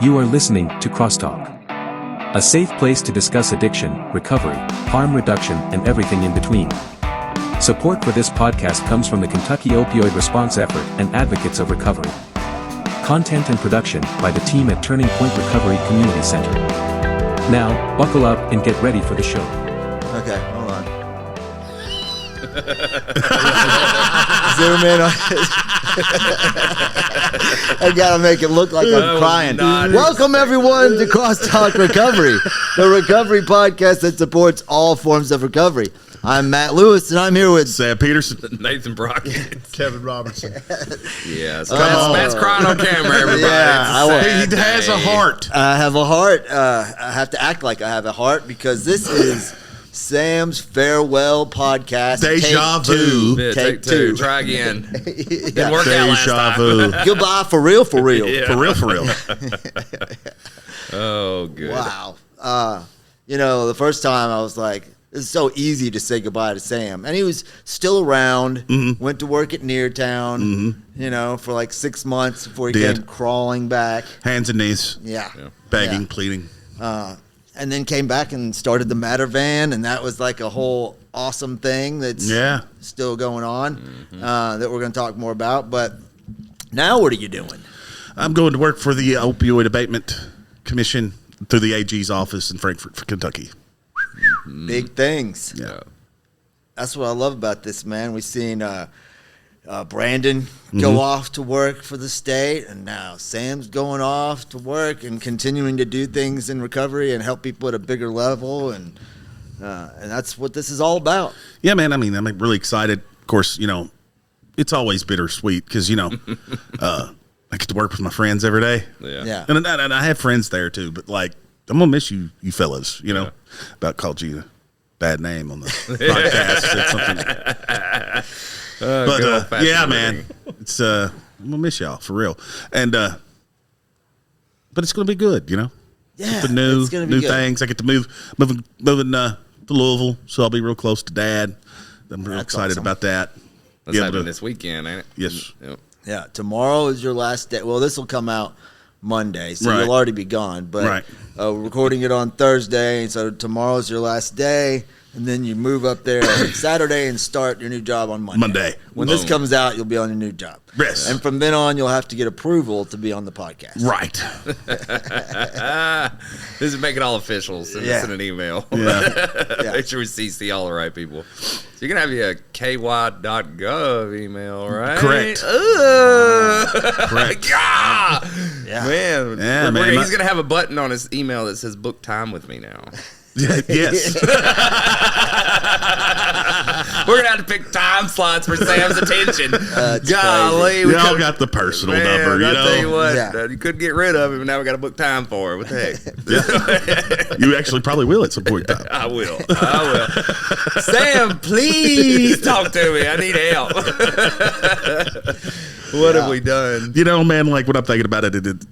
You are listening to CrossTalk, a safe place to discuss addiction, recovery, harm reduction, and everything in between. Support for this podcast comes from the Kentucky Opioid Response Effort and Advocates of Recovery. Content and production by the team at Turning Point Recovery Community Center. Now, buckle up and get ready for the show. Okay, hold on. Zoom in on I gotta make it look like I'm crying. Welcome everyone to CrossTalk Recovery, the recovery podcast that supports all forms of recovery. I'm Matt Lewis, and I'm here with Sam Peterson, Nathan Brockett, Kevin Robertson. Yes, Matt's crying on camera. Everybody, yeah, he has a heart. I have a heart. I have to act like I have a heart because this is Sam's farewell podcast. Deja vu. Yeah, take two. Try again. Didn't work out last Deja time. vu. Goodbye for real, for real. Yeah. For real, for real. Oh, good. Wow. The first time I was like, it's so easy to say goodbye to Sam. And he was still around, went to work at Neartown, for like 6 months before he came crawling back. Hands and knees. Yeah. Begging, Yeah. pleading. And then came back and started the Matter Van, and that was like a whole awesome thing that's still going on that we're going to talk more about. But now what are you doing? I'm going to work for the Opioid Abatement Commission through the AG's office in Frankfort, Kentucky. Big things. Yeah. That's what I love about this, man. We've seen Brandon go off to work for the state, and now Sam's going off to work and continuing to do things in recovery and help people at a bigger level, and that's what this is all about. Yeah, man. I mean, I'm really excited. Of course, it's always bittersweet because, I get to work with my friends every day. Yeah. And I have friends there, too. But, I'm going to miss you fellas, About called you a bad name on the podcast. Said something. But, yeah, man. It's I'm going to miss y'all, for real. And, but it's going to be good, Yeah, the new it's gonna be good. things. I get to moving to Louisville, so I'll be real close to Dad. I'm real excited awesome. about that. That's happening this weekend, ain't it? Yes. Yep. Yeah, tomorrow is your last day. Well, this will come out Monday, so Right. you'll already be gone. But we're recording it on Thursday, and so tomorrow's your last day, and then you move up there on Saturday and start your new job on Monday. When this comes out, you'll be on your new job. Yes. And from then on, you'll have to get approval to be on the podcast. Right. This is make it all official. Send us an email. Yeah. Make sure we CC all the right people. So you're going to have a ky.gov email, right? Correct. Correct. Yeah. Man. Man. He's going to have a button on his email that says book time with me now. Yes. We're going to have to pick time slots for Sam's attention. Golly. We all got the personal number, I'll tell you what, Yeah. you couldn't get rid of him, and now we got to book time for it. What the heck? You actually probably will at some point in time. I will. Sam, please talk to me. I need help. What have we done? Man, when I'm thinking about it,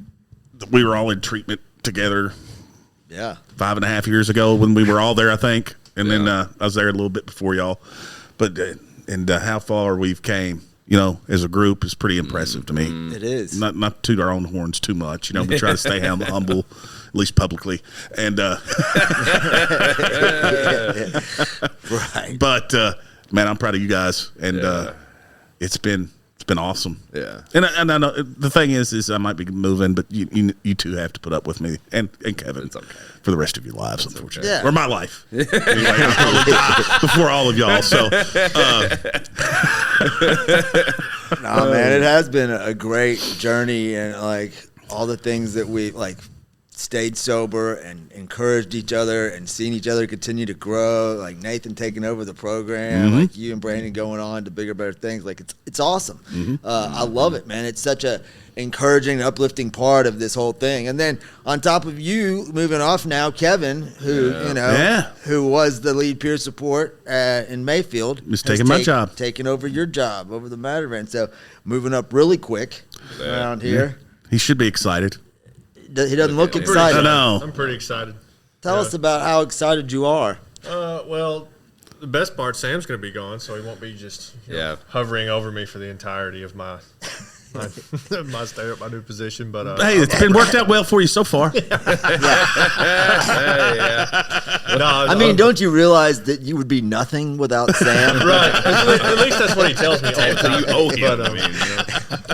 we were all in treatment together Yeah. 5.5 years ago when we were all there, I think. And then I was there a little bit before y'all. But how far we've came, as a group is pretty impressive to me. It is. Not toot our own horns too much. We try to stay humble, at least publicly. And Right. but man, I'm proud of you guys, and it's been awesome. Yeah. And I know the thing is I might be moving, but you two have to put up with me and Kevin for the rest of your lives, unfortunately, Yeah. or my life. Anyway, I'll probably die before all of y'all. So, No, man, it has been a great journey, and all the things that we stayed sober and encouraged each other and seen each other continue to grow. Like Nathan taking over the program, like you and Brandon going on to bigger, better things. It's awesome. I love it, man. It's such a encouraging, uplifting part of this whole thing. And then on top of you moving off now, Kevin, who who was the lead peer support in Mayfield, is taking my job, taking over your job over the Matter Van. So moving up really quick around here. he should be excited. He doesn't look excited. I know. I'm pretty excited. Tell us about how excited you are. Well, the best part, Sam's going to be gone, so he won't be just hovering over me for the entirety of my my stay at my new position, but Hey, it's been worked out well for you so far. I mean, don't you realize that you would be nothing without Sam? right? At least that's what he tells me all the time. You owe him. But, I mean,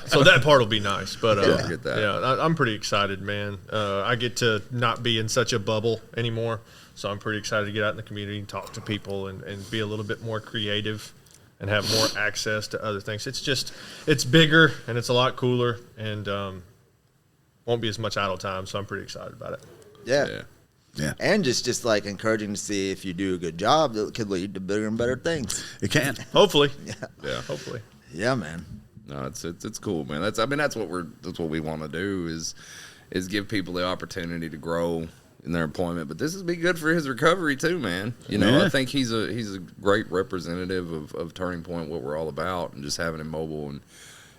so that part will be nice. But Yeah, I get that. I'm pretty excited, man. I get to not be in such a bubble anymore, so I'm pretty excited to get out in the community and talk to people and be a little bit more creative and have more access to other things. It's bigger and it's a lot cooler and won't be as much idle time, so I'm pretty excited about it. Yeah. Yeah, And just like encouraging to see if you do a good job, that could lead to bigger and better things. it can. Hopefully. Yeah. Hopefully. Yeah, man. No, it's cool, man. That's what we want to do is give people the opportunity to grow in their employment. But this has been good for his recovery too, man. You know, Yeah. I think he's a great representative of Turning Point, what we're all about, and just having him mobile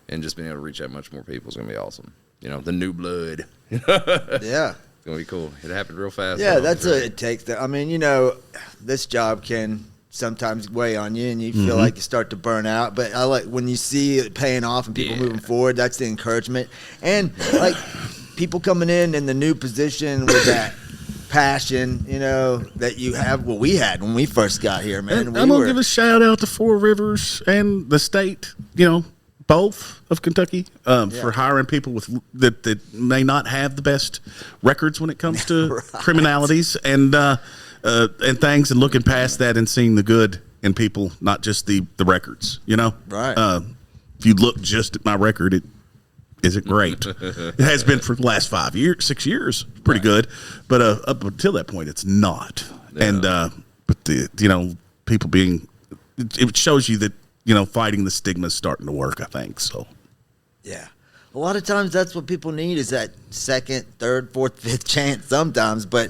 and just being able to reach out much more people is gonna be awesome. You know, the new blood. Yeah. It's gonna be cool. It happened real fast. Yeah, though. that's what it takes. I mean, you know, this job can sometimes weigh on you and you feel like you start to burn out. But I like when you see it paying off and people moving forward, that's the encouragement. And like people coming in the new position with that passion, you know, that you have, what we had when we first got here, man. And I'm going to give a shout out to Four Rivers and the state, you know, both of Kentucky for hiring people with that may not have the best records when it comes to criminalities and things, and looking past that and seeing the good in people, not just the records, you know? Right. If you look just at my record, it isn't great. It has been for the last 6 years, pretty good. But up until that point, it's not. Yeah. And, but you know, people being, it shows you that, you know, fighting the stigma is starting to work, I think, so. Yeah. A lot of times that's what people need is that second, third, fourth, fifth chance sometimes, but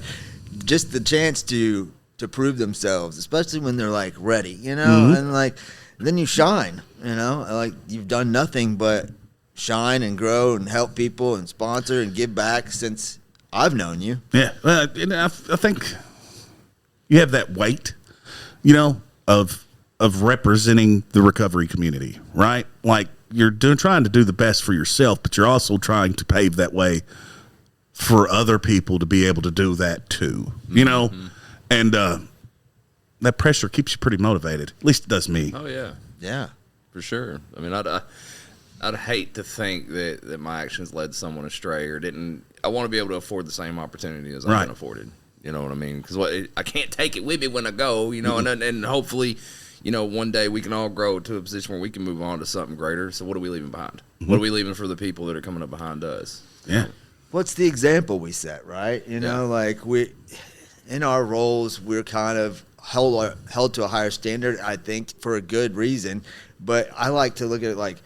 just the chance to prove themselves, especially when they're like ready, you know, and like then you shine, you know, like you've done nothing but shine and grow and help people and sponsor and give back since I've known you. Yeah. And I think you have that weight, you know, of representing the recovery community, right? Like you're trying to do the best for yourself, but you're also trying to pave that way for other people to be able to do that too, you know? And that pressure keeps you pretty motivated. At least it does me. Oh yeah, Yeah. for sure. I mean, I'd hate to think that my actions led someone astray or didn't. I want to be able to afford the same opportunity as I've been afforded. You know what I mean? Because I can't take it with me when I go. You know, and hopefully, you know, one day we can all grow to a position where we can move on to something greater. So what are we leaving behind? What are we leaving for the people that are coming up behind us? Yeah. What's the example we set, right? You know, like in our roles, we're kind of held to a higher standard, I think, for a good reason. But I like to look at it like,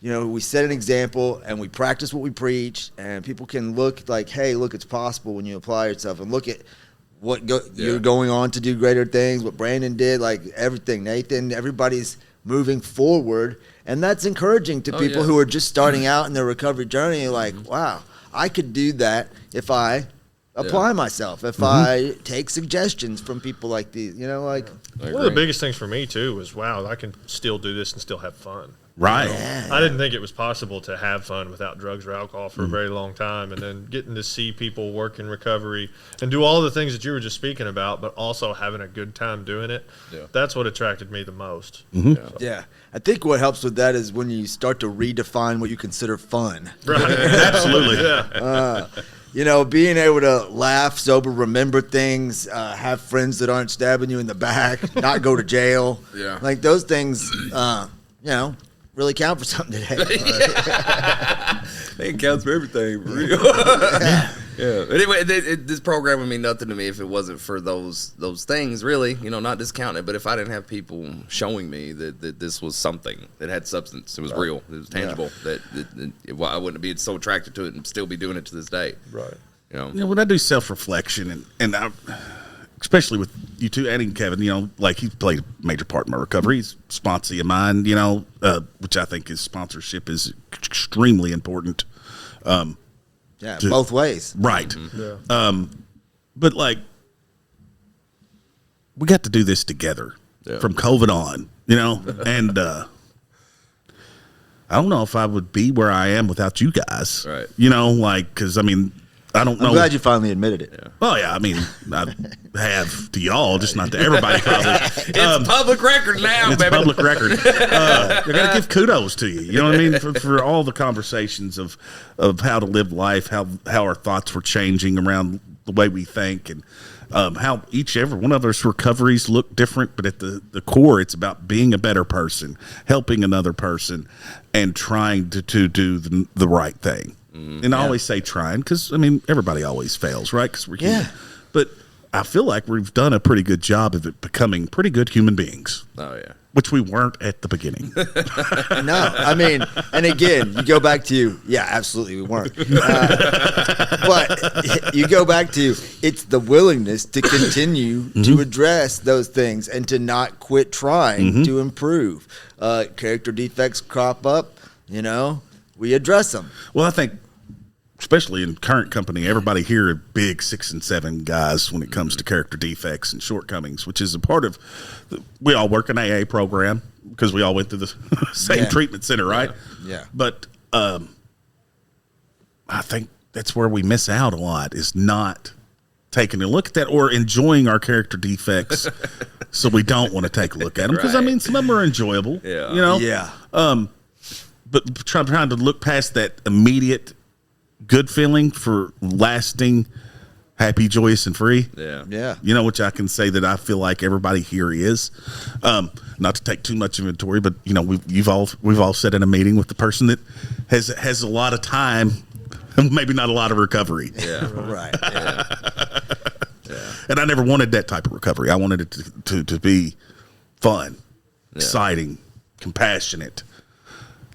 you know, we set an example and we practice what we preach, and people can look like, hey, look, it's possible when you apply yourself, and look at what you're going on to do greater things, what Brandon did, like everything, Nathan, everybody's moving forward. And that's encouraging to people who are just starting out in their recovery journey, like, wow, I could do that if I apply myself, if I take suggestions from people like these, you know, like. One of the biggest things for me, too, was, wow, I can still do this and still have fun. Right. Yeah. I didn't think it was possible to have fun without drugs or alcohol for a very long time, and then getting to see people work in recovery and do all the things that you were just speaking about, but also having a good time doing it. Yeah. That's what attracted me the most. Yeah. I think what helps with that is when you start to redefine what you consider fun. Right. Absolutely. Yeah. You know, being able to laugh, sober, remember things, have friends that aren't stabbing you in the back, not go to jail. Yeah. Like those things, you know, really count for something today. It counts for everything, for real. Yeah. Anyway, this program would mean nothing to me if it wasn't for those things, really. You know, not discounting it, but if I didn't have people showing me that this was something that had substance, it was real, it was tangible, that I wouldn't be so attracted to it and still be doing it to this day. Right. You know? You know, when I do self-reflection, and I, especially with you two and even Kevin, you know, like he's played a major part in my recovery. He's a sponsee of mine, you know, which I think his sponsorship is extremely important. Yeah, both ways. Right. Yeah. But like, we got to do this together from COVID on, you know, and I don't know if I would be where I am without you guys. Right. You know, like, because, I mean, I don't know. I'm glad you finally admitted it. Yeah. Well, yeah, I mean, I have to y'all, just not to everybody, probably. It's public record now, It's baby. public record. I got to give kudos to you. You know what I mean? For all the conversations of how to live life, how our thoughts were changing around the way we think, and how every one of us recoveries look different, but at the core, it's about being a better person, helping another person, and trying to do the right thing. And I always say trying because, I mean, everybody always fails, right? Because we're human. Yeah. But I feel like we've done a pretty good job of it becoming pretty good human beings, Oh yeah. which we weren't at the beginning. No, I mean, and again, you go back to, yeah, absolutely, we weren't. But you go back to, it's the willingness to continue to address those things and to not quit trying to improve. Character defects crop up, we address them. Well, I think, especially in current company, everybody here are big 6 and 7 guys when it comes to character defects and shortcomings, which is a part of, we all work an AA program because we all went through the same treatment center, right? Yeah. But I think that's where we miss out a lot, is not taking a look at that or enjoying our character defects so we don't want to take a look at them. Because, I mean, some of them are enjoyable, Yeah. Yeah. but trying to look past that immediate good feeling for lasting, happy, joyous, and free. Yeah. Yeah. Which I can say that I feel like everybody here is. Not to take too much inventory, but we've all sat in a meeting with the person that has a lot of time, maybe not a lot of recovery. Yeah. Right. Yeah. And I never wanted that type of recovery. I wanted it to be fun, exciting, compassionate,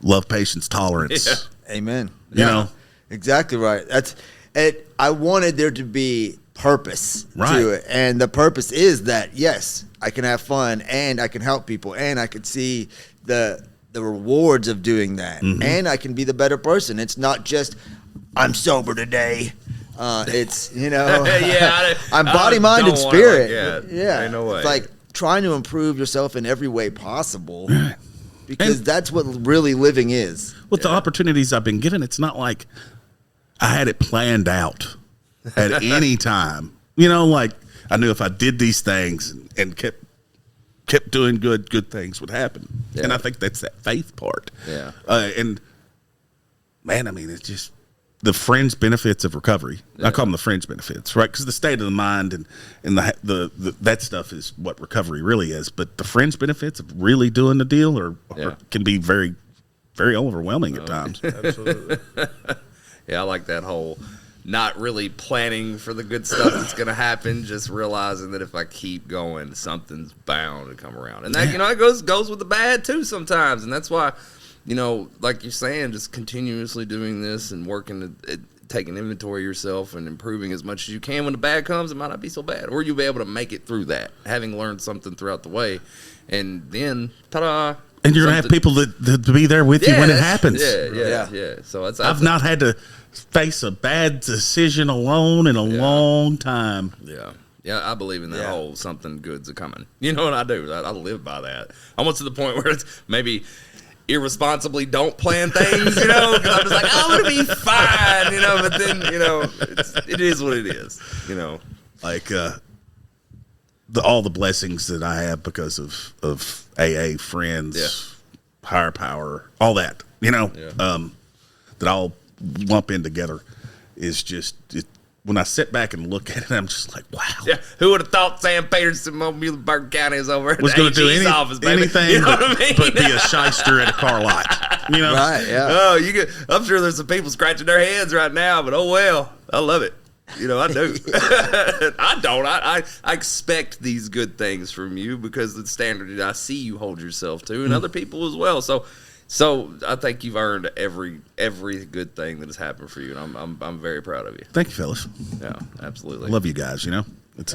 love, patience, tolerance. Yeah. Amen. You know? Exactly right. That's it. I wanted there to be purpose Right. to it, and the purpose is that yes, I can have fun and I can help people and I can see the rewards of doing that, and I can be the better person. It's not just I'm sober today. It's Yeah, I'm I body, mind, don't and want it spirit. like that. Ain't no way. It's like trying to improve yourself in every way possible, because And- that's what really living is. With the opportunities I've been given, it's not like I had it planned out at any time. Like I knew if I did these things and kept doing good things would happen. Yeah. And I think that's that faith part. Yeah. And man, I mean, it's just the fringe benefits of recovery. I call them the fringe benefits, right? Because the state of the mind and the that stuff is what recovery really is. But the fringe benefits of really doing the deal can be very, very overwhelming at times. Absolutely. Yeah, I like that whole not really planning for the good stuff that's going to happen, just realizing that if I keep going, something's bound to come around. And that, it goes with the bad too sometimes. And that's why, like you're saying, just continuously doing this and working at taking inventory of yourself and improving as much as you can. When the bad comes, it might not be so bad. Or you'll be able to make it through that, having learned something throughout the way. And then, ta-da. And you're going to have people to be there with you when it happens. Yeah. So I've not had to face a bad decision alone in a long time. Yeah, I believe in that whole something good's a coming. You know what I do? I live by that. Almost to the point where it's maybe irresponsibly don't plan things, because I'm just like, I'm going to be fine, but then, it is what it is, Like all the blessings that I have because of AA, friends, higher power, all that, that all lump in together is just when I sit back and look at it, I'm just like, wow. Yeah, who would have thought Sam Peterson of Muhlenberg County is over at was the going to do AG's office, baby? anything You know what I mean? but be a shyster at a car lot. Right, yeah. Oh, I'm sure there's some people scratching their heads right now, but oh well, I love it. I do. I don't. I expect these good things from you because the standard that I see you hold yourself to, and other people as well. So I think you've earned every good thing that has happened for you, and I'm very proud of you. Thank you, fellas. Yeah, absolutely. I love you guys. It's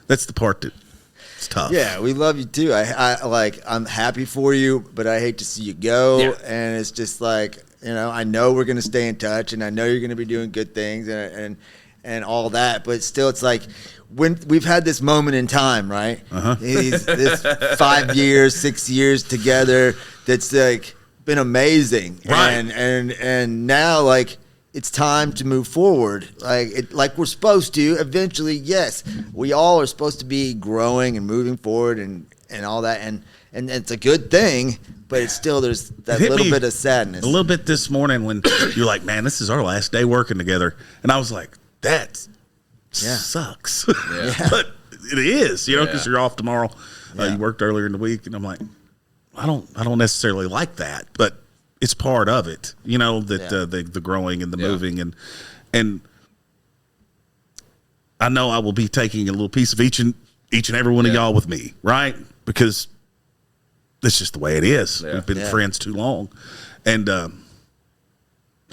that's the part that's tough. Yeah, we love you too. I'm happy for you, but I hate to see you go. Yeah. And it's just like, I know we're gonna stay in touch, and I know you're gonna be doing good things and all that. But still, it's like when we've had this moment in time, right? This 5 years, 6 years together. That's like been amazing. Right. And now, like, it's time to move forward. Like we're supposed to. Eventually, yes, we all are supposed to be growing and moving forward and all that. And it's a good thing, but it's still, there's that little bit of sadness. A little bit this morning when you're like, man, this is our last day working together. And I was like, that sucks. Yeah. But it is, you know, because Yeah. you're off tomorrow. Yeah. You worked earlier in the week. And I'm like, I don't necessarily like that, but it's part of it, you know, that the growing and the moving. And I know I will be taking a little piece of each and every one of y'all with me, right? Because that's just the way it is. Yeah. We've been friends too long. And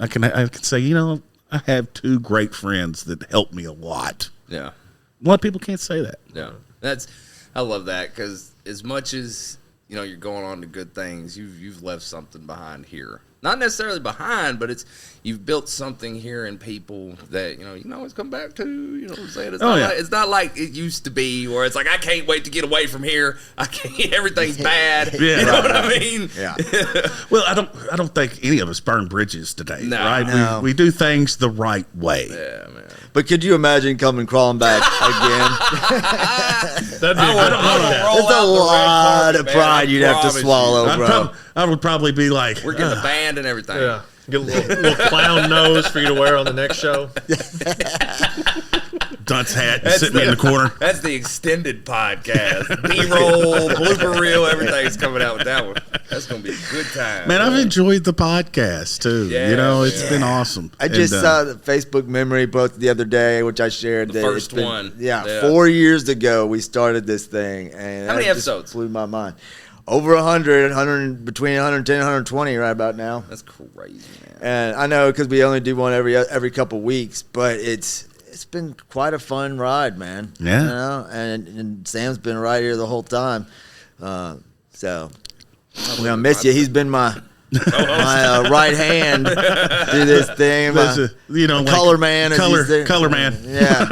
I can say, you know, I have 2 great friends that help me a lot. Yeah. A lot of people can't say that. Yeah. I love that, because as much as, you know, you're going on to good things, you've left something behind here. Not necessarily behind, but you've built something here in people that, you know, you can always come back to, you know what I'm saying? It's not like it used to be where it's like, I can't wait to get away from here. Everything's bad. Yeah. You know what I mean? Yeah. Well, I don't think any of us burn bridges today, No. right? No. We do things the right way. Yeah, man. But could you imagine coming crawling back again? That'd be There's a lot of pride you'd have to swallow, bro. I would probably be like, We're getting a band and everything. Yeah. Get a little clown nose for you to wear on the next show. dunce hat and sit me in the corner. That's the extended podcast. B-roll, blooper reel, everything's coming out with that one. That's going to be a good time. Man, I've enjoyed the podcast too. Yeah, you know, it's been awesome. I just saw the Facebook memory post the other day, which I shared. The first one. Yeah, 4 years ago we started this thing. And how many that just episodes? blew my mind. Over 100, between 110 and 120 right about now. That's crazy, man. And I know because we only do one every couple weeks, but it's been quite a fun ride, man. Yeah. You know? And Sam's been right here the whole time. So we're gonna miss you. He's been my right hand through this thing. Color man. Color man. Yeah.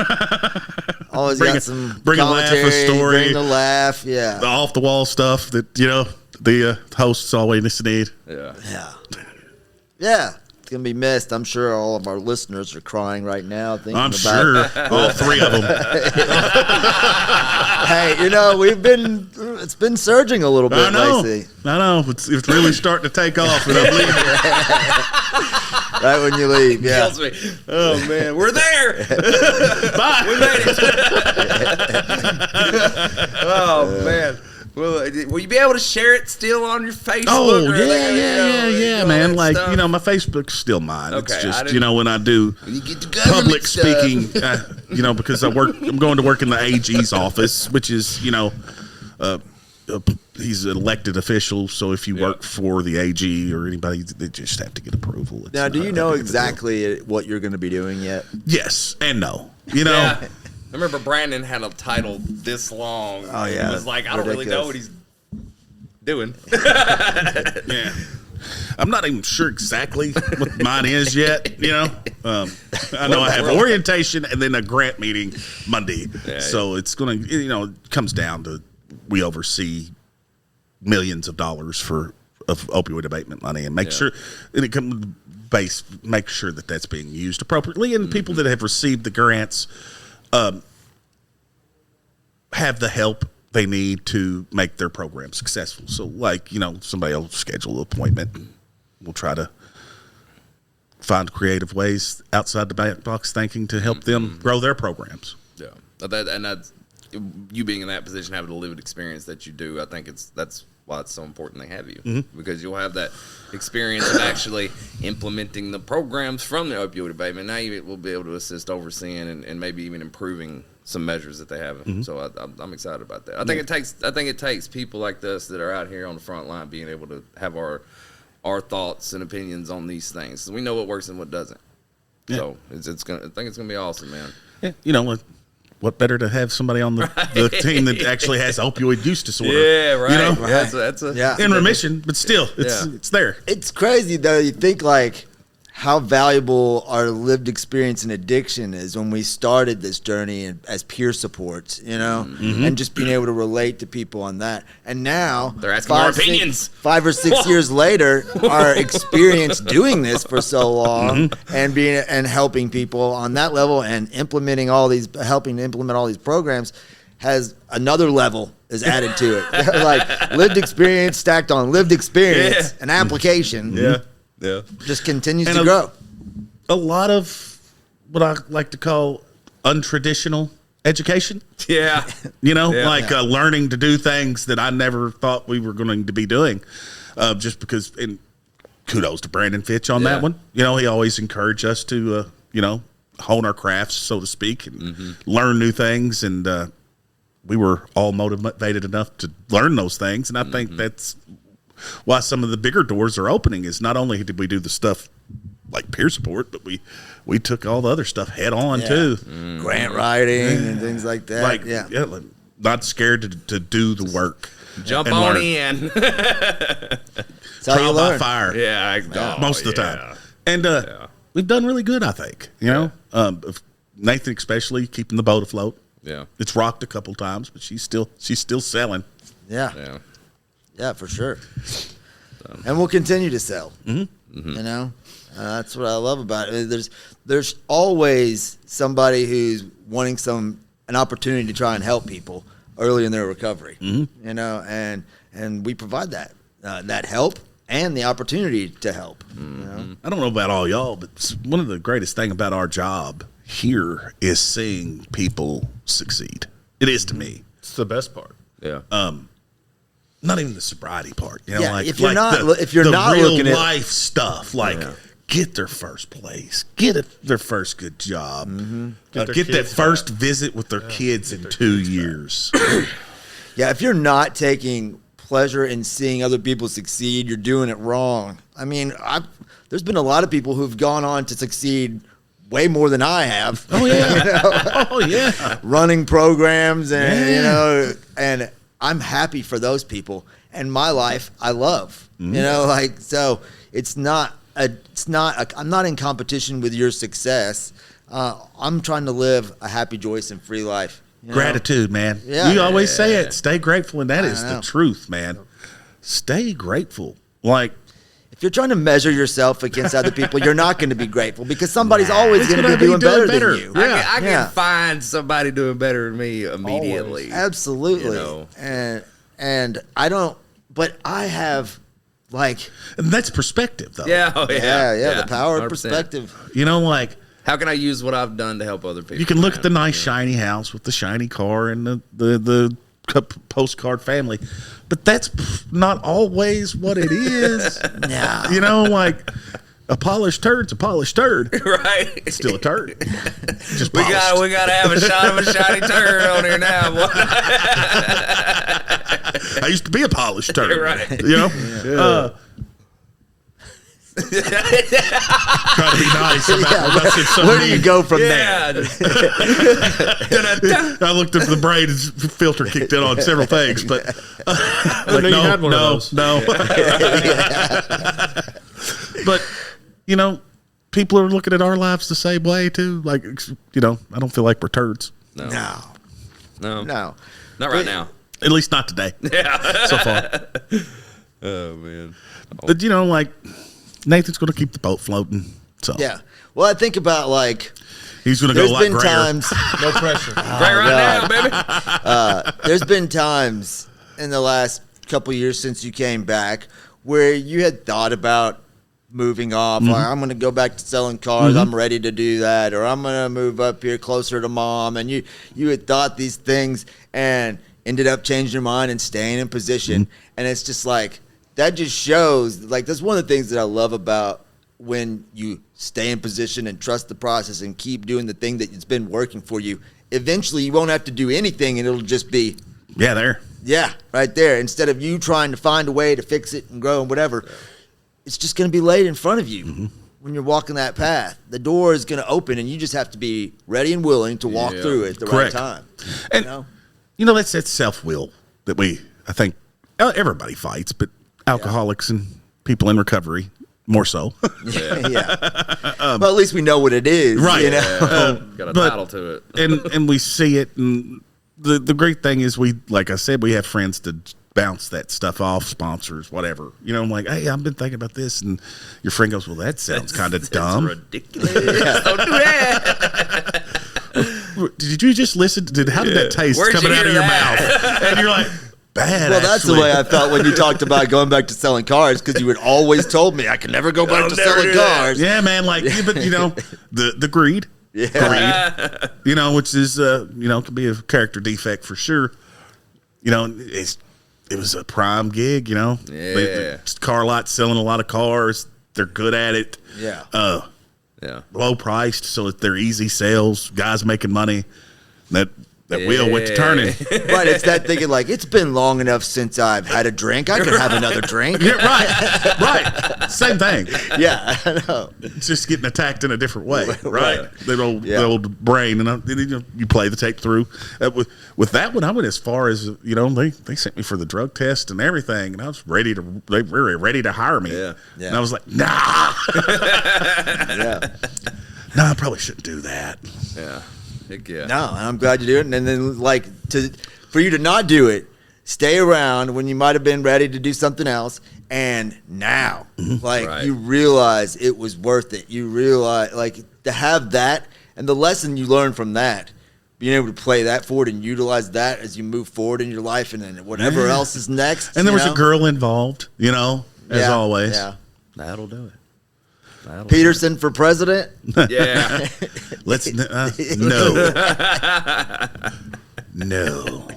Always got some bring a laugh, a commentary, story, bring the laugh. Yeah. the off the wall stuff that the hosts always need. Yeah. Yeah. Yeah. It's going to be missed. I'm sure all of our listeners are crying right now. I'm sure all 3 of them. Hey, it's been surging a little bit lately. I know. It's really starting to take off. And I'm leaving. Right when you leave, yeah. Kills me. Oh man, we're there. Bye. We made it. Oh man. Will you be able to share it still on your Facebook? Oh or man. that Like stuff? my Facebook's still mine. Okay, it's just when I do When you get to government public stuff. speaking, because I'm going to work in the AG's office, which is he's an elected official. So if you work for the AG or anybody, they just have to get approval. It's Now, do not you that know big of a deal. exactly what you're going to be doing yet? Yes and no. Yeah. I remember Brandon had a title this long. Oh, yeah. He was like, I don't really know what he's doing. Yeah. I'm not even sure exactly what mine is yet, I know I have orientation and then a grant meeting Monday. Yeah, so it's going to, it comes down to we oversee millions of dollars of opioid abatement money and make sure make sure that that's being used appropriately, and people that have received the grants have the help they need to make their program successful. So somebody will schedule an appointment and we'll try to find creative ways outside the box thinking to help them grow their programs. Yeah. That's you being in that position, having the lived experience that you do. I think that's why it's so important they have you, because you'll have that experience of actually implementing the programs from the opioid abatement. Now you will be able to assist overseeing and maybe even improving some measures that they have. So I'm excited about that. I think it takes people like this that are out here on the front line being able to have our thoughts and opinions on these things. So we know what works and what doesn't. Yeah. So I think it's gonna be awesome, man. Yeah, what better to have somebody on the team that actually has opioid use disorder? Yeah, right. Right. That's Yeah. in remission, but still, it's there. It's crazy though. You think like how valuable our lived experience in addiction is when we started this journey as peer support, and just being able to relate to people on that. And now they're asking our opinions. 5 or 6 years later, our experience doing this for so long and helping people on that level and helping to implement all these programs has another level is added to it. Like lived experience stacked on lived experience and application. Yeah. Just continues to grow. A lot of what I like to call untraditional education. Yeah. Learning to do things that I never thought we were going to be doing. Just because, and kudos to Brandon Fitch on that one. He always encouraged us to, hone our crafts, so to speak, and learn new things. And we were all motivated enough to learn those things. And I think that's why some of the bigger doors are opening. Is not only did we do the stuff like peer support, but we took all the other stuff head on too. Grant writing and things like that. Not scared to do the work. Jump on in. Trial by fire. Yeah, most of the time. And we've done really good, I think. Nathan especially keeping the boat afloat. Yeah, it's rocked a couple times, but she's still selling. Yeah, for sure. And we'll continue to sell. That's what I love about it. There's always somebody who's wanting an opportunity to try and help people early in their recovery. And we provide that help and the opportunity to help. I don't know about all y'all, but one of the greatest thing about our job here is seeing people succeed. It is to me. It's the best part. Yeah. Not even the sobriety part. If you're not real looking at life stuff, get their first place, get their first good job, get that first visit with their kids in 2 years. If you're not taking pleasure in seeing other people succeed, you're doing it wrong. I mean, there's been a lot of people who've gone on to succeed way more than I have. Oh yeah. Running programs and and I'm happy for those people. And my life I love. So I'm not in competition with your success. I'm trying to live a happy, joyous, and free life. Gratitude, man. Yeah. You always say it. Stay grateful, and that is the truth, man. Stay grateful. If you're trying to measure yourself against other people, you're not going to be grateful because somebody's always going to be doing better than you. I can find somebody doing better than me immediately. Always. Absolutely. And I don't, but I have and that's perspective, though. Yeah, the power 100%. Of perspective. How can I use what I've done to help other people? You can look at the nice shiny house with the shiny car and the postcard family, but that's not always what it is. No. A polished turd's a polished turd. Right. It's still a turd. Just we gotta have a shot of a shiny turd on here now. I used to be a polished turd. Right. Trying to be nice about where do you go from there? I looked at the brain filter kicked in on several things, but you had one of those. No. But people are looking at our lives the same way too. I don't feel like we're turds. No. Not right now. At least not today. Yeah. So far. Oh man. But Nathan's going to keep the boat floating. So yeah. Well, I think about he's going to go like grayer. Times, no pressure. Right now, baby. There's been times in the last couple of years since you came back where you had thought about moving off. I'm going to go back to selling cars. I'm ready to do that, or I'm going to move up here closer to mom. And you had thought these things and ended up changing your mind and staying in position. And it's just that just shows, that's one of the things that I love about when you stay in position and trust the process and keep doing the thing that's been working for you. Eventually, you won't have to do anything, and it'll just be there. Yeah, right there. Instead of you trying to find a way to fix it and grow and whatever, it's just going to be laid in front of you when you're walking that path. The door is going to open, and you just have to be ready and willing to walk through it at the right time. And that's that self-will that I think everybody fights, but alcoholics and people in recovery, more so. Yeah. Well, at least we know what it is. Right. You know? Got a But- title to it. and we see it, and the great thing is like I said, we have friends to bounce that stuff off, sponsors, whatever. You know, I'm like, hey, I've been thinking about this, and your friend goes, well, that sounds kind of dumb. Ridiculous. Don't do that. Did you just listen? How did that taste Where'd coming you out of hear your that? mouth? And you're like, bad. Well, that's actually. the way I felt when you talked about going back to selling cars, because you had always told me I could never go back I'll to never selling do that. cars. Yeah, man. Like, but you know, the greed. Yeah. Greed. You know, which is can be a character defect for sure. You know, it was a prime gig. You know, Yeah. Car lot selling a lot of cars. They're good at it. Yeah. Yeah. Low priced, so that they're easy sales. Guys making money. That wheel went to turning. Right, it's that thinking like, it's been long enough since I've had a drink. I could have another drink. Yeah, right. Same thing. Yeah, I know. It's just getting attacked in a different way, right? Right. The old brain, and you play the tape through. With that one, I went as far as they sent me for the drug test and everything, and I was ready to. They were ready to hire me. Yeah. And I was like, nah, Yeah. no, I probably shouldn't do that. Yeah. Heck yeah. No, and I'm glad you do it. And then, for you to not do it, stay around when you might have been ready to do something else, and now, Right. you realize it was worth it. You realize, to have that, and the lesson you learn from that, being able to play that forward and utilize that as you move forward in your life, and then whatever else is next. And there you was know? a girl involved, as Yeah, always. Yeah. That'll do it. Peterson for president? Yeah. Let's no. No.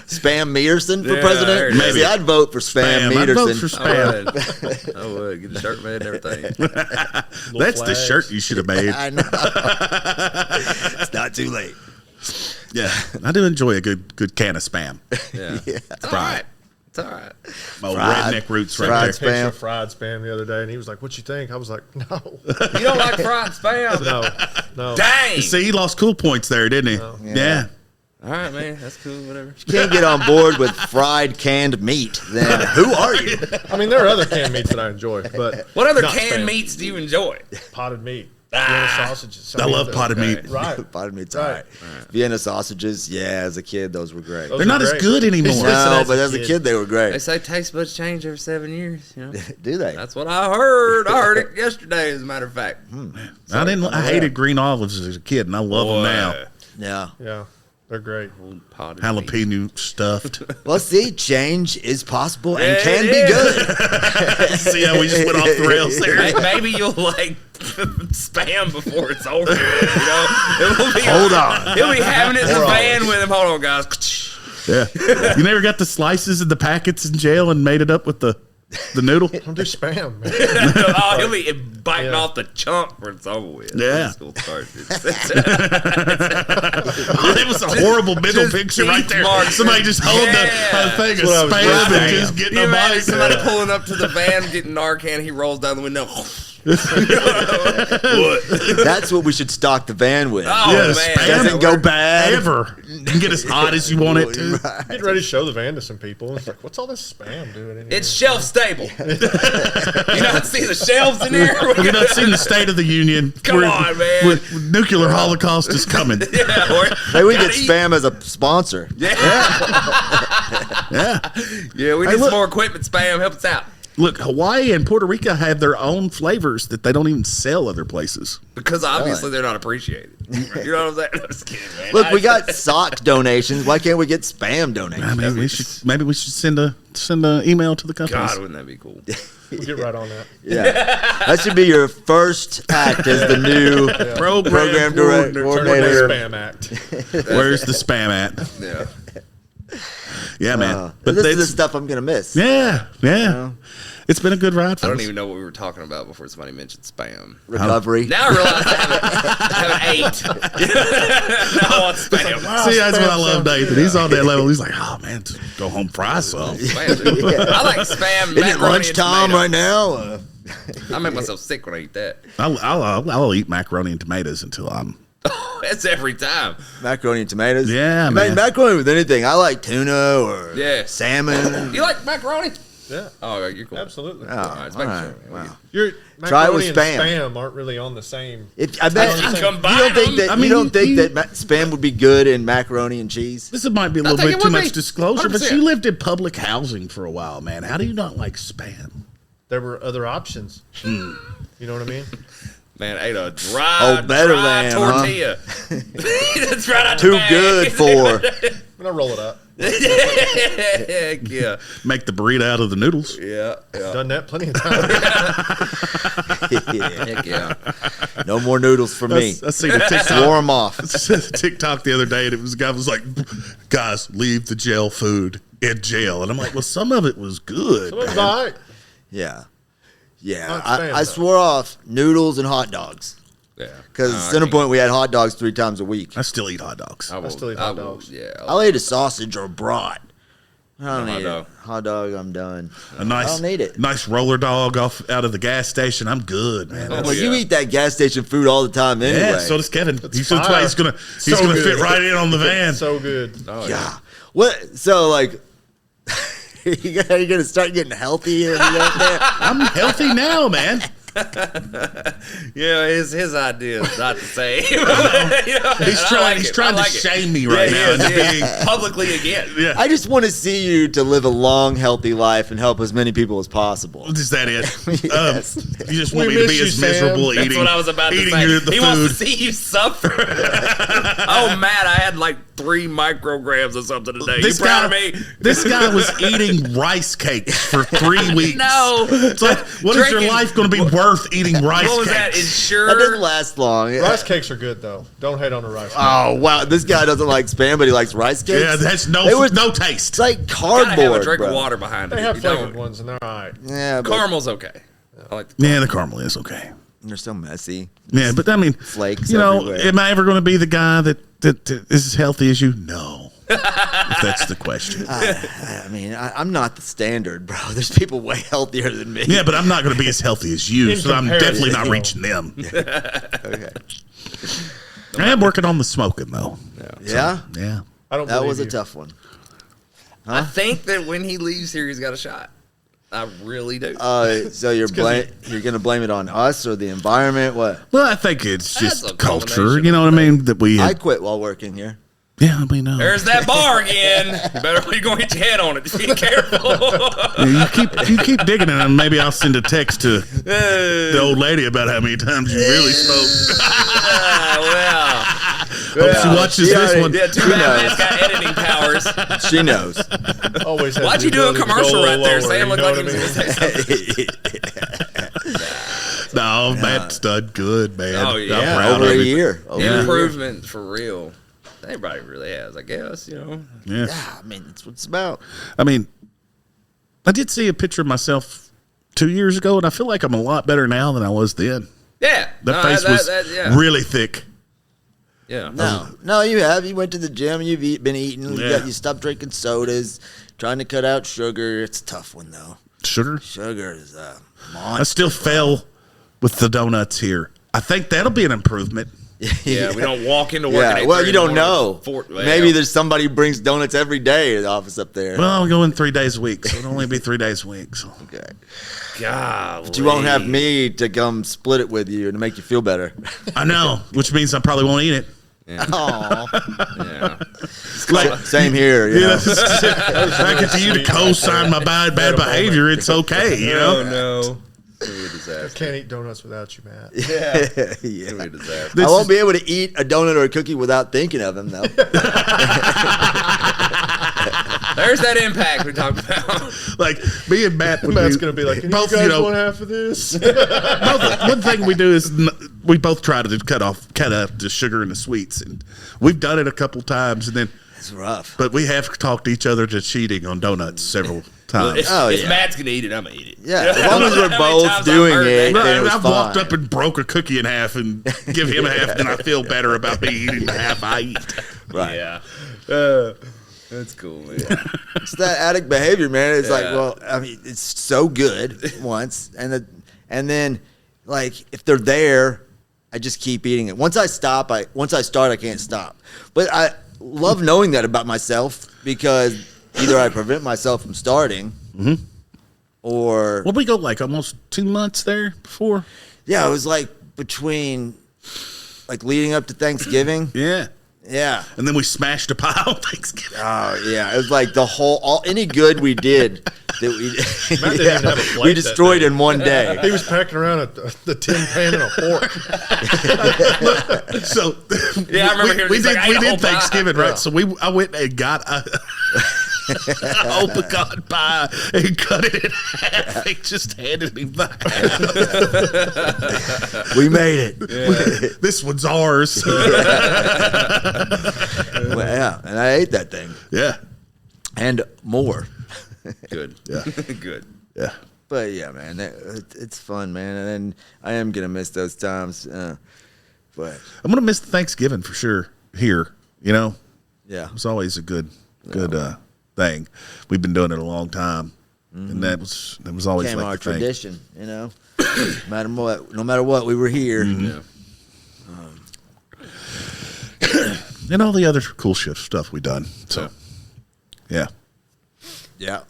Spam Meaterson for Yeah, president? there it is. Maybe I'd vote for Spam Spam. I'd Meaterson. vote for Spam. I would. Get the shirt made and everything. That's the flags. shirt you should have made. I know. It's not too late. Yeah, I do enjoy a good can of Spam. Yeah. Yeah. It's all right. It's all right. My old Fried- redneck roots fried right Picture there. of fried spam the other day, and he was like, "What you think?" I was like, "No, You don't like fried spam? no." Dang. See, he lost cool points there, didn't he? Yeah. All right, man. That's cool. Whatever. If you can't get on board with fried canned meat, then who are you? I mean, there are other canned meats that I enjoy, but What other not canned spam. meats do you enjoy? Potted meat, Vienna sausages. I love potted meat. Right. Potted meat's Right. all right. Vienna sausages, yeah, as a kid, those were great. Those They're not as great. good anymore. Listen, No, as but a as a kid- kid, they were They great. say taste buds change every 7 years. You know, Do they? that's what I heard. I heard it yesterday, as a matter of fact. I hated green olives as a kid, and I love them now. Yeah. Yeah, they're great. Potted meat. Jalapeno stuffed. Well, see, change is possible and Yeah, can it be is. good. See how we just went off the rails there? Maybe you'll like spam before it's over. You know, Hold on. He'll be having it in the van with him. Hold on, guys. Yeah. You never got the slices in the packets in jail and made it up with the noodle? Don't do spam, man. Oh, he'll be biting Yeah. off the chunk when it's over with. Yeah. School starts. It was a horrible middle just picture right teeth there. marks. Somebody just holding Yeah. a thing of That's what I was spam and thinking. just getting You a imagine bite. somebody pulling up to the van, getting Narcan, he rolls down the window. That's what we should stock the van with. Oh, Yeah, man. spam. Doesn't go bad. Ever. You can get as hot as you want it to. Getting ready to show the van to some people. It's like, what's all this spam doing in here? It's shelf stable. You not see the shelves in there? You've not seen the State of the Union. Come on, man. where nuclear holocaust is coming. Yeah, or, Maybe we get gotta eat. spam as a sponsor. Yeah. Yeah, we Hey, need look. some more equipment, spam. Help us out. Look, Hawaii and Puerto Rico have their own flavors that they don't even sell other places. Because obviously they're not appreciated. You know what I'm saying? I'm just kidding, man. Look, we got sock donations. Why can't we get spam donations? I mean, we should send a email to the companies. God, wouldn't that be cool? We'll get right on that. Yeah, that should be your first act as the new program Turn coordinator. the spam act. Where's the spam at? Yeah. Yeah, man. But this is the it's- stuff I'm gonna miss. Yeah. It's been a good ride for I us. don't even know what we were talking about before somebody mentioned spam. Recovery. Now I realize I haven't ate. Now I want spam. See, that's what I love, Nathan. He's on that level. He's like, oh, man, just go home, fry some. Spam, dude. I like spam. Isn't it macaroni and lunchtime tomato. right now? I make myself sick when I eat that. I'll eat macaroni and tomatoes until I'm. That's every time. Macaroni and tomatoes. Yeah, You man. make macaroni with anything. I like tuna or Yeah. salmon. You like macaroni? Yeah. Oh, you're cool. Absolutely. Oh, All right, it's all making right. sure, man. Wow. Your Try it macaroni with and Spam. spam aren't really on the same. I bet You you combine don't think them. that I mean, you don't think you- that Spam would be good in macaroni and cheese. This might be a I little think bit it too would much be. disclosure, but 100%. you lived in public housing for a while, man. How do you not like Spam? There were other options. You know what I mean? Man, ate a dry, better dry than, huh? tortilla. That's right out the Too bag. good for. I'm gonna roll it up. Heck yeah. Make the burrito out of the noodles. Yeah. Done that plenty of times. Heck yeah. No more noodles for me. I seen a TikTok. Swore 'em off. TikTok the other day, and a guy was like, "Guys, leave the jail food in jail." And I'm like, "Well, some of it was good." It was man." all right. Yeah. Yeah. Not Spam, I though. swore off noodles and hot dogs. Yeah. Because No, at I Center can't- Point, we had hot dogs 3 times a week. I still eat hot dogs. I will, still eat I hot will, dogs. Yeah. I'll eat a sausage or a brat. I don't No hot need dog. it. Hot dog, I'm done. A nice, I don't need it. nice roller dog out of the gas station. I'm good, man. Oh, Well, you yeah. eat that gas station food all the time anyway. Yeah, so does Kevin. That's why fire. he's gonna So fit good. right in on the van. So good. Oh, Yeah. What? So like, are you gonna start getting healthy? I'm healthy now, man. Yeah, his idea is not the same. He's trying to shame me right now. Yeah, into being- publicly again. yeah. I just want to see you to live a long, healthy life and help as many people as possible. Is that it? Yes. You just want We me to miss be you, as Sam. miserable That's eating, what I was about to eating say. the He food. wants to see you suffer. Oh, Matt, I had like 3 micrograms of something today. This You proud guy, of me? this guy was eating rice cakes for 3 weeks. No. It's like, what is your Drinking- life going to be worth eating rice What was cakes? that? Ensure? That didn't last long. Rice cakes are good though. Don't hate on the rice cake. Oh wow, this guy doesn't like Spam, but he likes rice cakes. Yeah, that's no They were- taste. It's like Gotta have a cardboard, drink bro. of water behind it. They have You flavored don't- ones and they're all right. Yeah, but Caramel's okay. I like the Yeah, the caramel is okay. they're so messy. Yeah, but I mean, Flakes you know, everywhere. am I ever going to be the guy that is as healthy as you? No. If that's the question. I mean, I'm not the standard, bro. There's people way healthier than me. Yeah, but I'm not going to be as healthy as you, In so I'm comparison, definitely not no. reaching them. Okay. I am working on the smoking, though. Yeah, Yeah. I don't. that believe was a you. tough one. I think that when he leaves here, he's got a shot. I really do. So you're gonna blame it on us or the environment? What? Well, I think it's That's just a culture. combination You know what I of mean? That we. I quit while working here. Yeah, I mean, There's that bar again. You better you're gonna hit your head on it. Just be careful. you keep digging it, and maybe I'll send a text to the old lady about how many times you really smoked. Well, Hope she watches she this already one. yeah, too bad Matt's got editing powers. She knows. Always. has Why'd the you do a ability to commercial go right there? lower, Sam you looked know like he what I was mean? gonna say something. No, Matt's done good, man. Oh, I'm yeah. proud Over of a him. year. Over a year. Improvement for real. Everybody really has, I guess. You know. Yeah. Yeah, I mean, that's what it's about. I mean, I did see a picture of myself 2 years ago, and I feel like I'm a lot better now than I was then. Yeah. The No, face was yeah. really thick. Yeah. No, you have. You went to the gym. You've been eating. Yeah. You stopped drinking sodas. Trying to cut out sugar. It's a tough one though. Sugar. Sugar is a I monster. still fell with the donuts here. I think that'll be an improvement. Yeah, we don't walk into work. Yeah, at well, 8:30 you don't in the know. morning. Maybe there's somebody who brings donuts every day at the office up there. Well, I'm going 3 days a week, so it'll only be 3 days a week. So. Okay. God. But you won't have me to come split it with you to make you feel better. I know, which means I probably won't eat it. Aw. Yeah. Same here. You know? I get to you to co-sign my bad behavior. It's okay, you know. no. It'll be a disaster. Can't eat donuts without you, Matt. Yeah. It'll be a disaster. I won't be able to eat a donut or a cookie without thinking of him, though. There's that impact we talked about. Like me and Matt would Matt's be, gonna be like, "Can both, you guys you know, want half of this?" one thing we do is we both try to cut out the sugar and the sweets, and we've done it a couple times, and then It's rough. but we have talked each other to cheating on donuts several times. If, Oh, if yeah. Matt's gonna eat it, I'm gonna eat it. Yeah, as long as we're How many both times I've doing heard it, that? then it was I've fine. walked up and broke a cookie in half and give him a half, then I feel better about me eating the half I eat. Right. Yeah. That's cool, man. It's that addict behavior, man. It's like, Yeah. well, I mean, it's so good once, and then, like, if they're there, I just keep eating it. Once I start, I can't stop. But I love knowing that about myself because either I prevent myself from starting, or Well, we go like almost 2 months there before. yeah, it was like between like leading up to Thanksgiving. Yeah. Yeah. And then we smashed a pile on Thanksgiving. Oh yeah, it was like the whole any good we did that we Matt didn't even have a plate we destroyed that day. in one day. He was packing around the tin pan and a fork. So Yeah, I remember hearing we he's did like, "I ate a whole Thanksgiving, pie." right? So I went and got a whole pecan pie and cut it in half. They just handed me back. We made it. This one's ours. Well, yeah, and I ate that thing Yeah. and more. Good. Yeah. Good. Yeah. But yeah, man, it's fun, man, and then I am gonna miss those times. But I'm gonna miss Thanksgiving for sure here. You know, yeah, it's always a good thing. We've been doing it a long time, and that was always became like our the thing. tradition. You know, no matter what, we were here. Yeah. And all the other cool stuff we done. So, yeah. Yeah,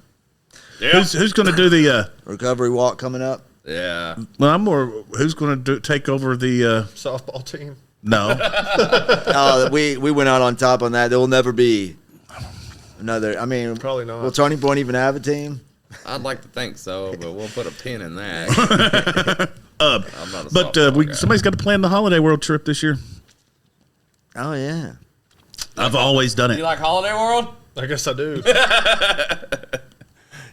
Who's going to do the? recovery walk coming up. Yeah. Well, I'm more. Who's going to take over the? Softball team. No. We went out on top on that. There will never be another. I mean, Probably not. Will Turning Point even have a team? I'd like to think so, but we'll put a pin in that. I'm not a But softball guy. somebody's got to plan the holiday world trip this year. Oh yeah. I've always done it. You like Holiday World? I guess I do.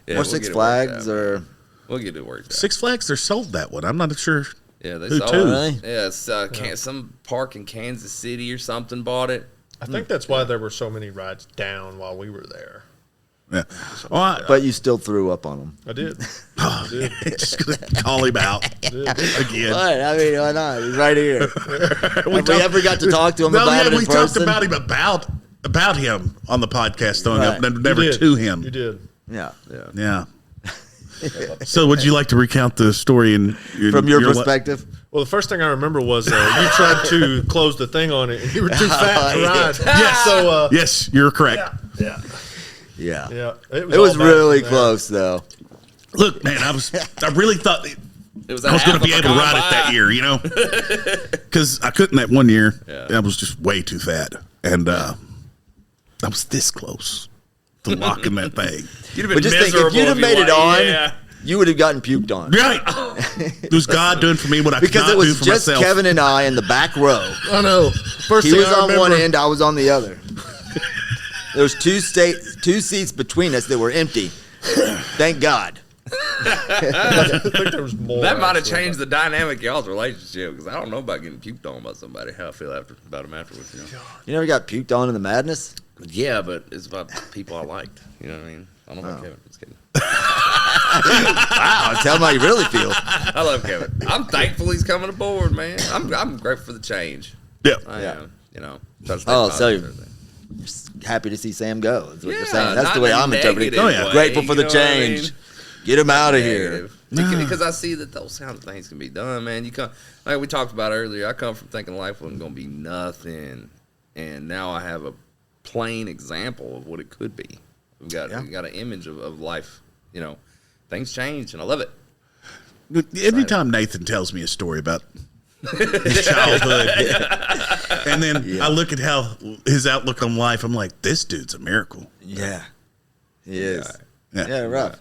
Yeah, Or we'll Six get it worked Flags, out, or man. We'll get it worked out. Six Flags, they're sold that one. I'm not sure. Yeah, they Who sold to? it. Really? Yeah, it's some park in Kansas City or something bought it. I think that's why there were so many rides down while we were there. Yeah. Oh, but you still threw up on them. I did. just gonna call him out again. What? I mean, why not? He's right here. Have we talked- ever got to talk to him No, about it in we person? talked about him about him on the podcast, though, Right. never You did. to him. You did. Yeah. Yeah. So, would you like to recount the story From your perspective? Well, the first thing I remember was you tried to close the thing on it, and you were too fat to yeah. ride. Yes. So, Yes, you're correct. yeah. Yeah. It It was all bad really from there. close, though. Look, man, I really thought It was I was going to be able to ride it that year, you know, because I couldn't that one year. Yeah. I was just way too fat, and I was this close to locking that thing. You'd have But been just think, if miserable you'd have you made it like- on, Yeah. you would have gotten puked on. Right? It was God doing for me what I could Because not it was do for just myself. Kevin and I in the back row. I know. First He thing was I on one remember- end, I was on the other. There was two seats between us that were empty. Thank God. I think there was more. That might have actually. changed the dynamic of y'all's relationship because I don't know about getting puked on by somebody. How I feel about them afterwards. You know? You never got puked on in the madness? Yeah, but it's about people I liked. You know what I mean? I don't like Kevin. Just kidding. Wow, tell him how you really feel. I love Kevin. I'm thankful he's coming aboard, man. I'm grateful for the change. Yeah. I Yeah. am. You know. Try to stay Oh, positive so and everything. Happy to see Sam go, is what you're Yeah, saying. That's not the way in a I'm interpreting it. negative Oh, yeah. way, Grateful for you the know what I change. mean? Get him out of here. Negative. Because I see that those kind of things can be done, man. You come, like we talked about earlier. I come from thinking life wasn't going to be nothing, and now I have a plain example of what it could be. We got an image of life. You know, things change, and I love it. Every time Nathan tells me a story about his childhood, and then I look at how his outlook on life, I'm like, this dude's a miracle. Yeah. He is. Yeah. Yeah, rough.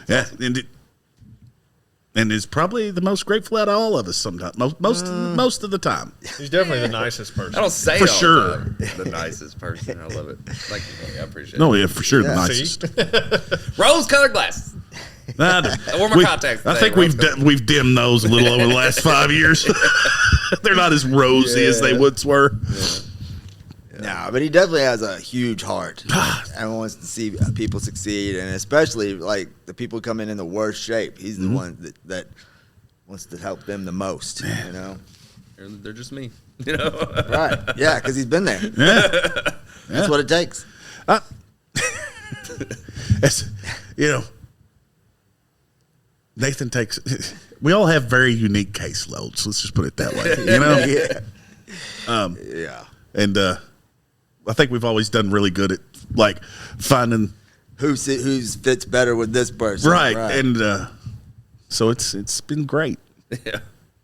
Yeah, and is probably the most grateful out of all of us. Sometimes, most of the time. He's definitely the nicest person. I don't say For it all sure. the time. The nicest person. I love it. Thank you. I appreciate No, it. yeah, for sure, the Yeah. nicest. Rose-colored glasses. Nah, I wore my contacts I today, think we've dimmed those a little over the last 5 years. They're not as rosy as they once were. No, but he definitely has a huge heart and wants to see people succeed, and especially like the people coming in the worst shape. He's the one that wants to help them the most. You know, They're just me. You know. right? Yeah, because he's been there. Yeah. That's what it takes. It's, you know, Nathan takes. We all have very unique caseloads. Let's just put it that way. You know. Yeah. And I think we've always done really good at like finding who fits better with this person. Right. And so it's been great. Yeah.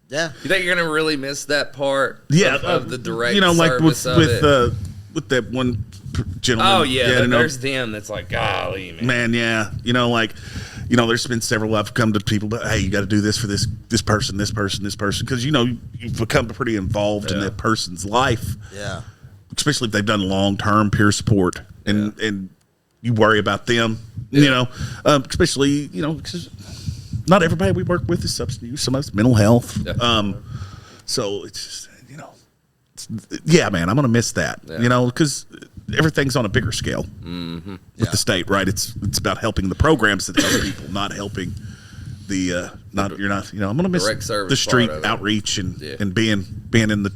Yeah. You think you're gonna really miss that part? Yeah, of the direct, like with that one gentleman. Oh yeah, there's them. That's like, golly, man. Yeah, there's been several. I've come to people, but hey, you got to do this for this person, because you've become pretty involved in that person's life. Yeah, especially if they've done long-term peer support, and you worry about them. Especially because not everybody we work with is substance use. Some of it's mental health. Yeah. So it's just, man, I'm going to miss that, because everything's on a bigger scale with the state, right? It's about helping the programs that help people, not helping the, I'm going to miss the street outreach and being in the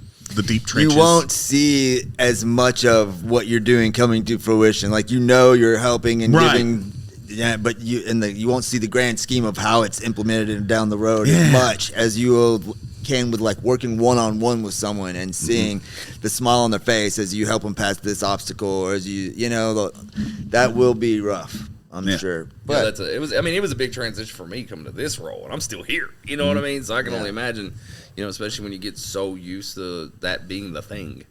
deep trenches. You won't see as much of what you're doing coming to fruition. Like, you're helping and giving. Yeah, but you won't see the grand scheme of how it's implemented down the road as much as you can with like working one-on-one with someone and seeing the smile on their face as you help them pass this obstacle, or as that will be rough. I'm sure. But it was a big transition for me coming to this role, and I'm still here. You know what I mean? So I can only imagine, especially when you get so used to that being the thing,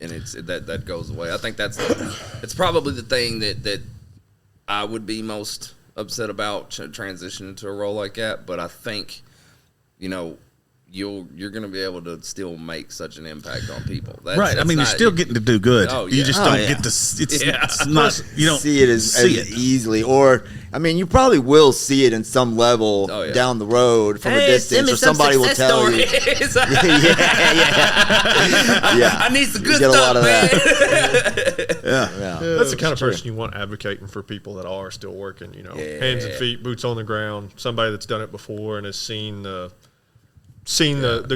and that goes away. I think it's probably the thing that I would be most upset about transitioning to a role like that. But I think, you're going to be able to still make such an impact on people. Right. I mean, you're still getting to do good. Oh, yeah. You just don't get to. It's not. You don't see it as easily, or you probably will see it in some level down the road from a distance, or somebody will tell you. I need some good stuff, man. That's the kind of person you want advocating for people that are still working. Hands and feet, boots on the ground. Somebody that's done it before and has seen the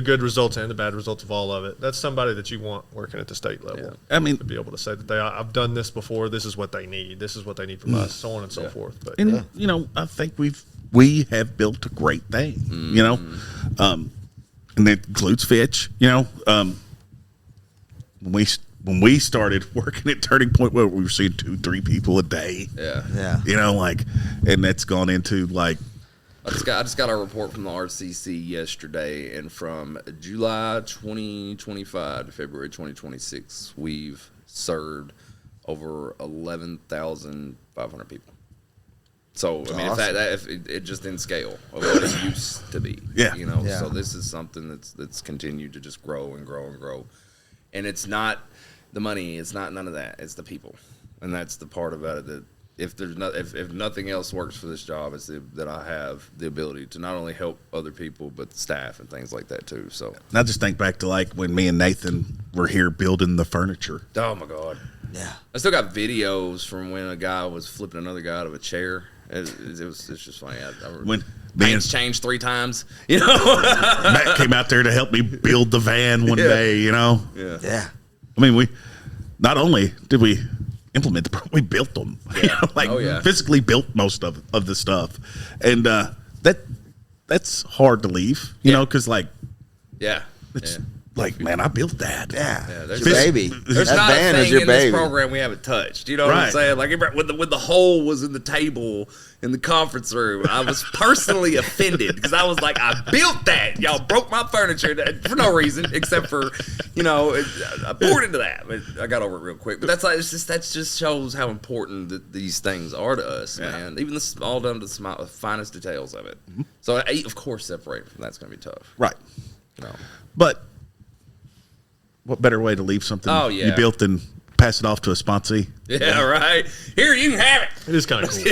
good results and the bad results of all of it. That's somebody that you want working at the state level. Yeah. To be able to say that I've done this before. This is what they need. This is what they need from us, so on and so forth. But I think we have built a great thing. And that includes Fitch. When we started working at Turning Point, we were seeing 2-3 people a day. Yeah. And that's gone into like. I just got a report from the RCC yesterday, and from July 2025 to February 2026, we've served over 11,500 people. So if it just in scale of what it used to be, So this is something that's continued to just grow and grow and grow, and it's not the money, it's not none of that, it's the people, and that's the part about it that. If nothing else works for this job, it's that I have the ability to not only help other people, but the staff and things like that too. So and I just think back to like when me and Nathan were here building the furniture. Oh my God! Yeah, I still got videos from when a guy was flipping another guy out of a chair. It's just funny. When paint's changed 3 times, Matt came out there to help me build the van one day. Yeah. I mean, we not only did we implement we built them, physically built most of the stuff, and that's hard to leave, because like, man, I built that. Yeah, there's your baby. There's that not van a thing in this program we haven't touched. You know what I'm saying? Like when the hole was in the table in the conference room, I was personally offended because I was like, I built that. Y'all broke my furniture for no reason except for, I poured into that. But I got over it real quick. But that just shows how important these things are to us, man. Even all down to the finest details of it. Mm-hmm. So of course, separating from that's going to be tough, right? But. What better way to leave something you built than pass it off to a sponsee? Yeah, right. Here, you can have it. It is kind of cool.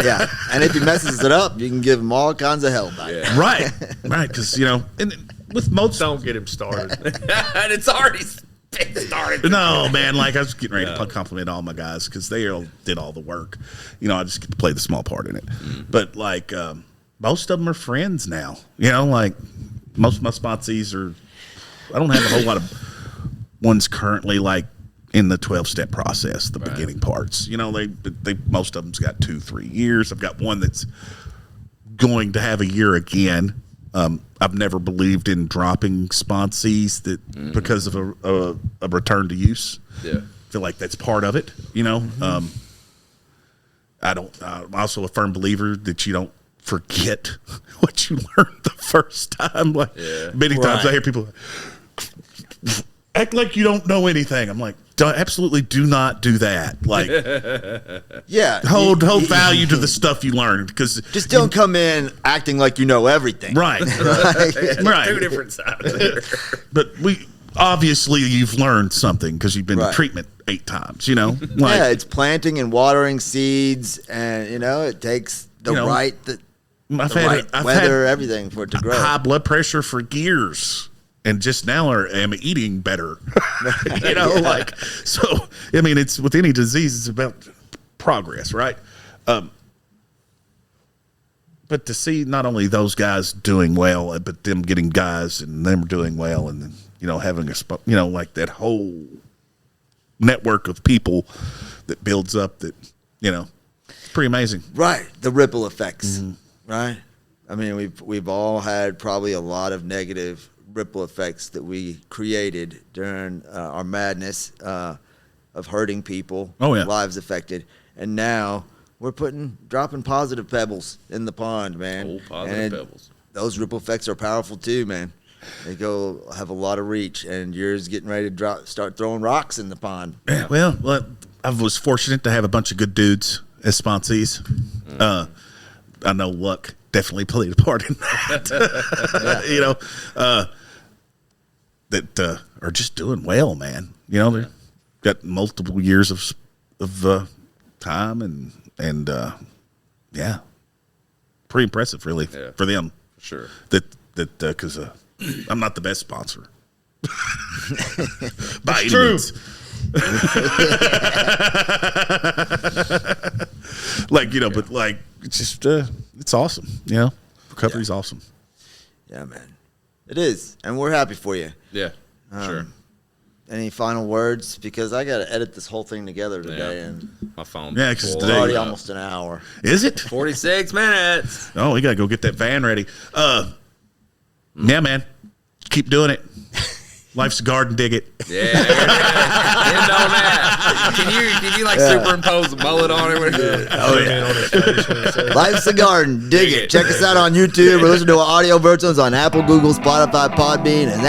Yeah, and if he messes it up, you can give him all kinds of hell back. Yeah. Right, because and with most don't get him started, and it's already started. No, man, like I was getting ready to compliment all my guys because they all did all the work. I just get to play the small part in it. But like most of them are friends now. Like most of my sponsees are. I don't have a whole lot of ones currently like in the 12-step process, the beginning parts. They most of them's got 2-3 years. I've got one that's going to have a year again. I've never believed in dropping sponsees because of a return to use. Yeah, I feel like that's part of it. I'm also a firm believer that you don't forget what you learned the first time. Like many times I hear people act like you don't know anything. I'm like, absolutely do not do that. Like, hold value to the stuff you learned, because just don't come in acting like you know everything. Right. Right. Two different sides. But obviously you've learned something because you've been to treatment 8 times, Like, it's planting and watering seeds, and it takes the weather, everything for it to grow. High blood pressure for years, and just now am eating better. Like, so I mean, it's with any disease, it's about progress, right? But to see not only those guys doing well, but them getting guys and them doing well, and then having like that whole network of people that builds up, that it's pretty amazing. Right, the ripple effects. Right. I mean, we've all had probably a lot of negative ripple effects that we created during our madness of hurting people, lives affected, and now we're dropping positive pebbles in the pond, man. Positive pebbles. Those ripple effects are powerful too, man. They have a lot of reach, and you're getting ready to start throwing rocks in the pond. Yeah, well, I was fortunate to have a bunch of good dudes as sponsees. I know luck definitely played a part in that. That are just doing well, man. They've got multiple years of time, and pretty impressive, really, for them. Sure. That because I'm not the best sponsor. By any means. But like, it's just it's awesome. Recovery's awesome. Yeah, man, it is, and we're happy for you. Yeah, sure. Any final words? Because I got to edit this whole thing together today, and my phone. Yeah, because it's already almost an hour. Is it 46 minutes? Oh, we gotta go get that van ready. Yeah, man, keep doing it. Life's a garden, dig it. Yeah, end on that. Can you like superimpose a bullet on it? Life's a garden, dig it. Check us out on YouTube. Or listen to our audio versions on Apple, Google, Spotify, Podbean, and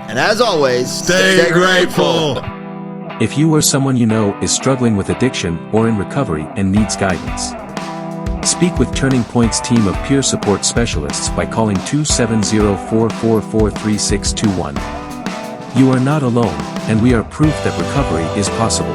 and as always, stay grateful. If you or someone you know is struggling with addiction or in recovery and needs guidance, speak with Turning Point's team of peer support specialists by calling 270-444-3621. You are not alone, and we are proof that recovery is possible.